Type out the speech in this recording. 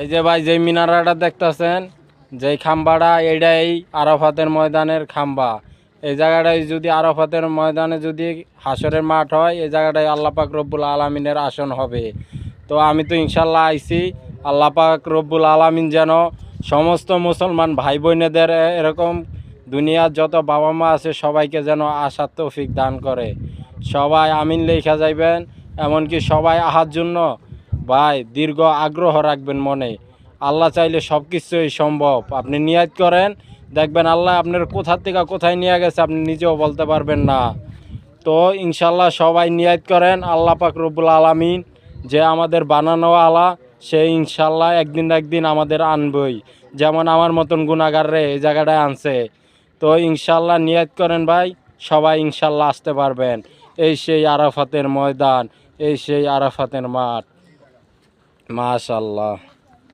এই যে ভাই যে মিনারাটা দেখতেছেন, যেই খাম্বাটা, এটাই আরাফাতের ময়দানের খাম্বা। এই জায়গাটায় যদি আরাফাতের ময়দানে যদি হাসরের মাঠ হয়, এই জায়গাটায় আল্লাহ পাক রব্বুল আলামিনের আসন হবে। তো আমি তো ইনশাল্লাহ আইছি। আল্লাহ পাক রব্বুল আলামিন যেন সমস্ত মুসলমান ভাই বোনেদের এরকম দুনিয়ার যত বাবা মা আছে সবাইকে যেন আসার তৌফিক দান করে। সবাই আমিন লেখা যাইবেন, এমনকি সবাই আহার জন্য ভাই দীর্ঘ আগ্রহ রাখবেন মনে। আল্লাহ চাইলে সব কিছুই সম্ভব। আপনি নিয়াত করেন, দেখবেন আল্লাহ আপনার কোথা থেকে কোথায় নিয়ে গেছে আপনি নিজেও বলতে পারবেন না। তো ইনশাল্লাহ সবাই নিয়াত করেন, আল্লাহ পাক রব্বুল আলামিন যে আমাদের বানানো আলা, সে ইনশাল্লাহ একদিন না একদিন আমাদের আনবই। যেমন আমার মতন গুনাহগাররে এই জায়গাটায় আনছে। তো ইনশাল্লাহ নিয়াত করেন ভাই, সবাই ইনশাল্লাহ আসতে পারবেন। এই সেই আরাফাতের ময়দান, এই সেই আরাফাতের মাঠ। মাশাআল্লাহ।